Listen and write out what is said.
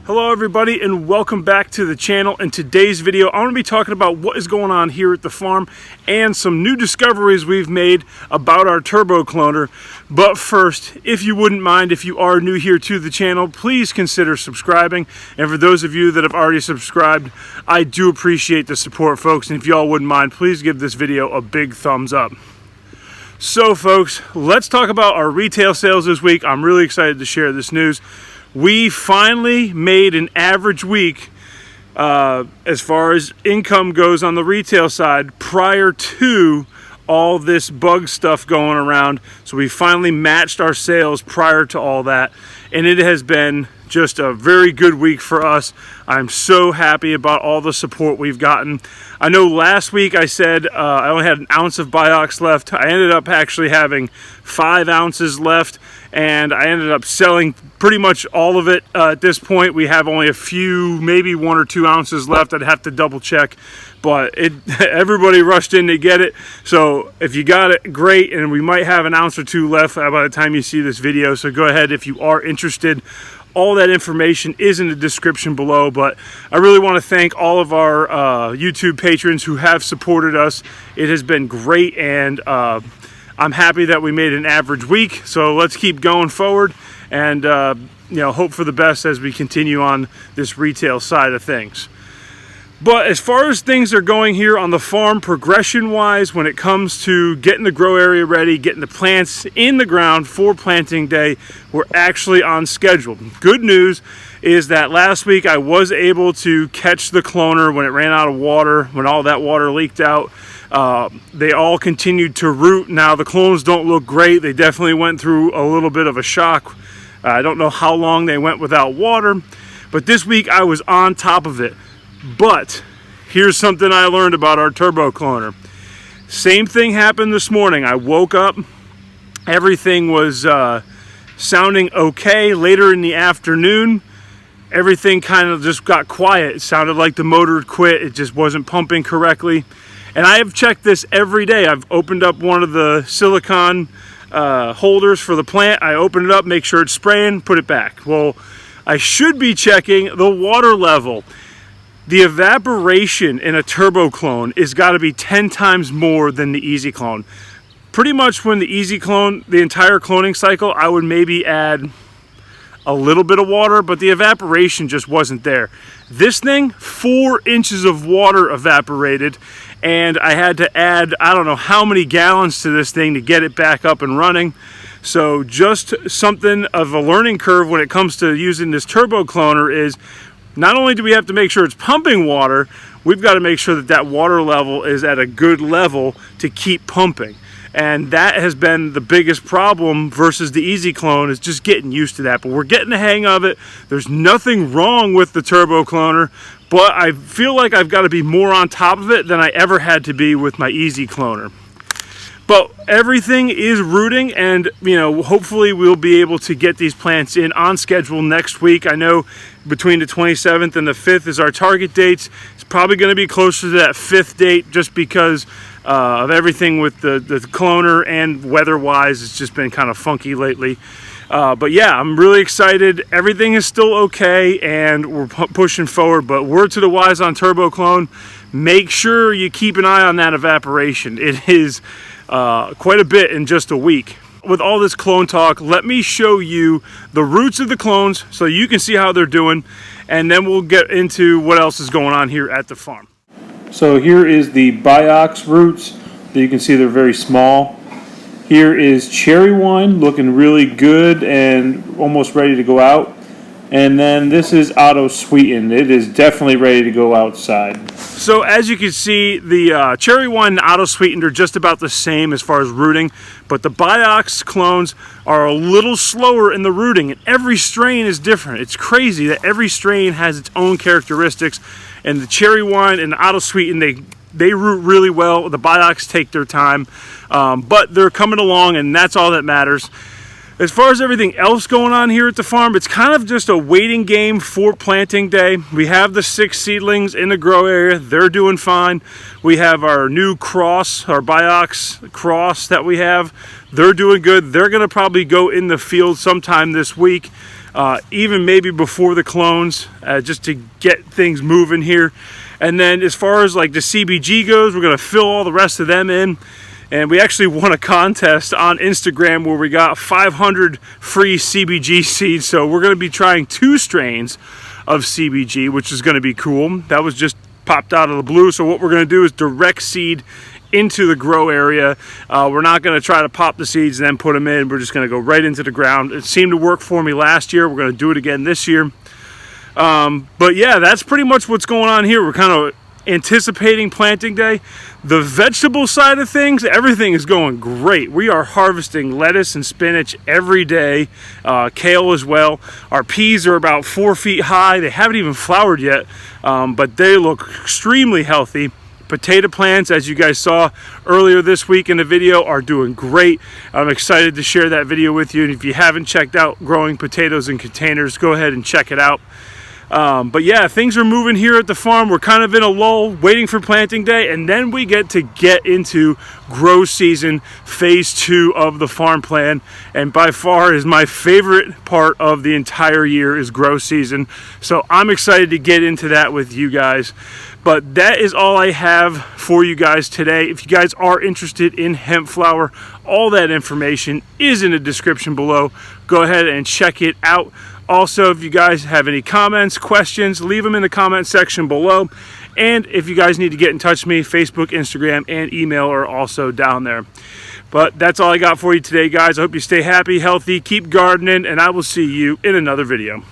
Hello everybody and welcome back to the channel. In today's video I'm going to be talking about what is going on here at the farm and some new discoveries we've made about our Turbokloner. But first, if you wouldn't mind, if you are new here to the channel, please consider subscribing. And for those of you that have already subscribed, I do appreciate the support, folks, and if y'all wouldn't mind, please give this video a big thumbs up. So folks, let's talk about our retail sales this week. I'm really excited to share this news. We finally made an average week as far as income goes on the retail side prior to all this bug stuff going around. So we finally matched our sales prior to all that, and it has been just a very good week for us. I'm so happy about all the support we've gotten. I know last week I said I only had an ounce of Biox left. I ended up actually having 5 ounces left, and I ended up selling pretty much all of it. At this point we have only a few, maybe 1 or 2 ounces left. I'd have to double check, but everybody rushed in to get it. So if you got it, great, and we might have an ounce or 2 left by the time you see this video. So go ahead if you are interested. All that information is in the description below, but I really want to thank all of our YouTube patrons who have supported us. It has been great, and I'm happy that we made an average week. So let's keep going forward and hope for the best as we continue on this retail side of things. But as far as things are going here on the farm, progression-wise, when it comes to getting the grow area ready, getting the plants in the ground for planting day, we're actually on schedule. Good news is that last week I was able to catch the cloner when it ran out of water, when all that water leaked out. They all continued to root. Now the clones don't look great. They definitely went through a little bit of a shock. I don't know how long they went without water, but this week I was on top of it. But here's something I learned about our Turbokloner. Same thing happened this morning. I woke up, everything was sounding okay. Later in the afternoon, everything kind of just got quiet. It sounded like the motor had quit. It just wasn't pumping correctly. And I have checked this every day. I've opened up one of the silicone holders for the plant. I open it up, make sure it's spraying, put it back. Well, I should be checking the water level. The evaporation in a Turboklone is got to be 10 times more than the EZclone. Pretty much when the EZclone, the entire cloning cycle, I would maybe add a little bit of water, but the evaporation just wasn't there. This thing, 4 inches of water evaporated, and I had to add, I don't know how many gallons to this thing to get it back up and running. So just something of a learning curve when it comes to using this Turbokloner is not only do we have to make sure it's pumping water, we've got to make sure that that water level is at a good level to keep pumping. And that has been the biggest problem versus the EZclone, is just getting used to that. But we're getting the hang of it. There's nothing wrong with the Turbokloner, but I feel like I've got to be more on top of it than I ever had to be with my EZcloner. But everything is rooting, and hopefully we'll be able to get these plants in on schedule next week. I know between the 27th and the 5th is our target dates. It's probably going to be closer to that 5th date just because of everything with the cloner, and weather-wise it's just been kind of funky lately. But yeah, I'm really excited. Everything is still okay, and we're pushing forward. But word to the wise on Turboklone, make sure you keep an eye on that evaporation. It is quite a bit in just a week. With all this clone talk, let me show you the roots of the clones so you can see how they're doing, and then we'll get into what else is going on here at the farm. So here is the Biox roots. You can see they're very small. Here is cherry wine, looking really good and almost ready to go out. And then this is auto sweetened. It is definitely ready to go outside. So as you can see, the cherry wine and auto sweetened are just about the same as far as rooting, but the Biox clones are a little slower in the rooting, and every strain is different. It's crazy that every strain has its own characteristics, and the cherry wine and the auto sweetened, they root really well. The Biox take their time, but they're coming along, and that's all that matters. As far as everything else going on here at the farm, it's kind of just a waiting game for planting day. We have the 6 seedlings in the grow area. They're doing fine. We have our new cross, our Biox cross that we have. They're doing good. They're going to probably go in the field sometime this week. even maybe before the clones, just to get things moving here. And then as far as like the CBG goes, we're going to fill all the rest of them in. And we actually won a contest on Instagram where we got 500 free CBG seeds. So we're going to be trying 2 strains of CBG, which is going to be cool. That was just popped out of the blue. So what we're going to do is direct seed into the grow area. We're not going to try to pop the seeds and then put them in. We're just going to go right into the ground. It seemed to work for me last year. We're going to do it again this year. But yeah, that's pretty much what's going on here. We're kind of anticipating planting day. The vegetable side of things, everything is going great. We are harvesting lettuce and spinach every day, kale as well. Our peas are about 4 feet high. They haven't even flowered yet, but they look extremely healthy. Potato plants, as you guys saw earlier this week in the video, are doing great. I'm excited to share that video with you, and if you haven't checked out growing potatoes in containers, go ahead and check it out. But yeah, things are moving here at the farm. We're kind of in a lull waiting for planting day, and then we get into grow season, phase 2 of the farm plan. And by far is my favorite part of the entire year is grow season. So I'm excited to get into that with you guys. But that is all I have for you guys today. If you guys are interested in hemp flower, all that information is in the description below. Go ahead and check it out. Also, if you guys have any comments, questions, leave them in the comment section below. And if you guys need to get in touch with me, Facebook, Instagram, and email are also down there. But that's all I got for you today, guys. I hope you stay happy, healthy, keep gardening, and I will see you in another video.